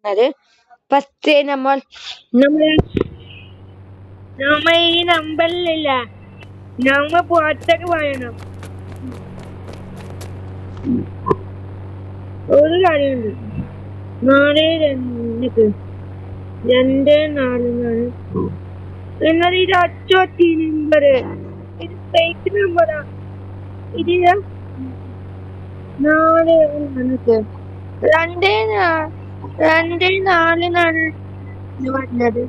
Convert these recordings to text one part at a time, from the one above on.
അത് ഫസ്റ്റ് നമ്മ ഈ നമ്പറിലില്ല, നമ്മ പുറത്തേക്ക് പറയണം. ഒരു കാര്യമുണ്ട്, 4224 എന്നാൽ ഇത് അച്ചോത്തി നമ്പറ്, ഇത് ഫേക്ക് നമ്പറാ. ഇത് 24 പറഞ്ഞത്.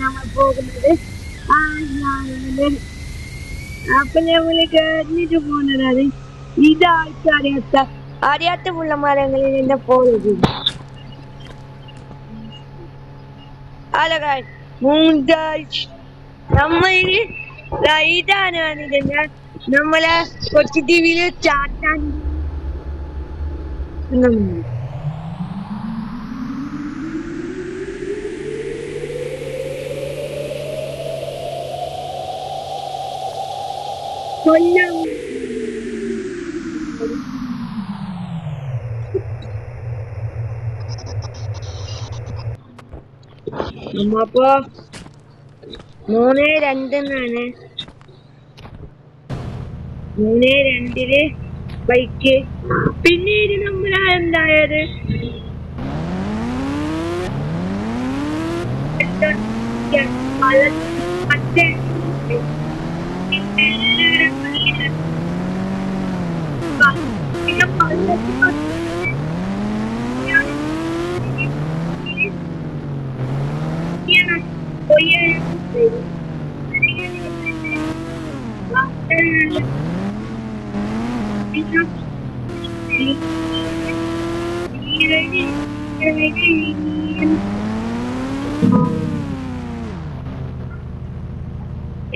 നമ്മൾ പോകുന്നത് അപ്പൊ നമ്മള് കേറിട്ട് പോകുന്നത് ഇതാഴ്ച അറിയാത്ത പുള്ളമാരങ്ങളിൽ എന്നെ പോകുന്നത്. ഹലോ ഗായ്സ്, നമ്മളില് ഇതാണ് നമ്മളെ കൊച്ചി ടിവിയില് ചാറ്റാൻ കൊല്ലം. നമ്മപ്പോ 3-2 3-2 ബൈക്ക്. പിന്നീട് നമ്മളാ എന്തായത്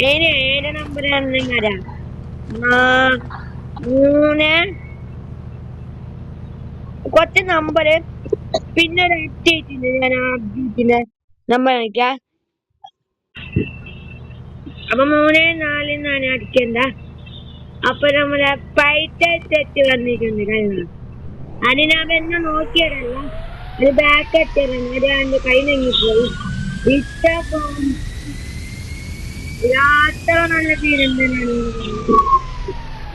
ഏഴ് നമ്പറാണ് വരാം. 3 കുറച്ച് നമ്പറ് പിന്നെ ഒരു അപ്ഡേറ്റ് ഞാൻ അപ്ഡേറ്റിന്റെ നമ്പർ അയക്കാം. അപ്പൊ 3-4 അടിക്കണ്ട. അപ്പൊ നമ്മളെ ഫൈറ്റർ സെറ്റ് വന്നിട്ടുണ്ട് കഴിഞ്ഞ. അത് ഞാൻ തന്നെ നോക്കിയതല്ല, അത് ബാക്ക് അടിച്ചതാണ്. അത് കൈ നങ്ങിപ്പോയി. യാത്ര നല്ല തീരുമാനമാണ്.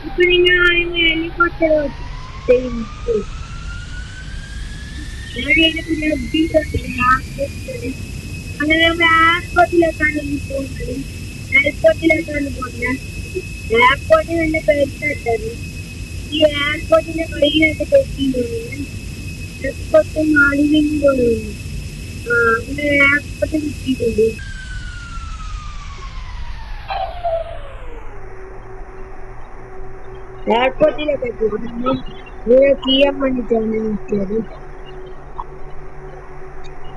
ഇപ്പൊ നിങ്ങൾ ഹെലികോപ്റ്റർ അങ്ങനെ എയർപോർട്ടിലേക്കാണ് പോകുന്നത്. എയർപോർട്ടിൽ നല്ല പേരിട്ടത്. ഈ എയർപോർട്ടിന്റെ കയ്യിലൊക്കെ തെറ്റിയിട്ടുണ്ട്. എയർപോർട്ട് മാലിന്യം തോന്നുന്നു. അങ്ങനെ എയർപോർട്ട് കിട്ടിയിട്ടുണ്ട്. എയർപോർട്ടിലൊക്കെ ചെയ്യാൻ വേണ്ടിട്ടാണ് കിട്ടിയത്.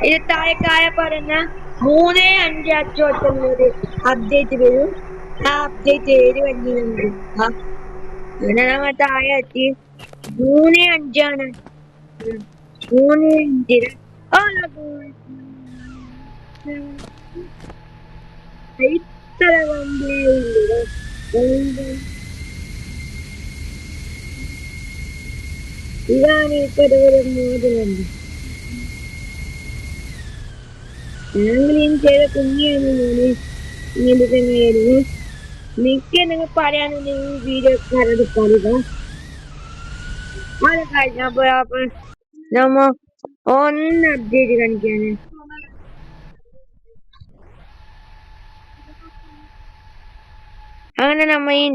ഇത് താഴെ പറഞ്ഞ 3-5 അച്ചോട്ടുള്ളൊരു അപ്ഡേറ്റ് വരും. ആ അപ്ഡേറ്റ് ഏത് വണ്ടിയുണ്ട്. അങ്ങനെ നമ്മ താഴെ എത്തി. 3-5 3-5 ഇത്ര വണ്ടിയില്ല. ഇതാണ് ഇപ്പൊ മോഡലുണ്ട്. ഞാൻ ക്ലീൻ ചെയ്ത കുഞ്ഞിയാണ് ഞാന്. ഇങ്ങനെ തന്നെയായിരുന്നു. മിക്ക നിങ്ങൾ പറയാനുണ്ടെങ്കിൽ ഈ വീഡിയോ കരടുപ്പാടുക. അത് കഴിഞ്ഞപ്പോ നമ്മ ഒന്ന് അപ്ഡേറ്റ് കാണിക്കാന്. അങ്ങനെ നമ്മ ഈ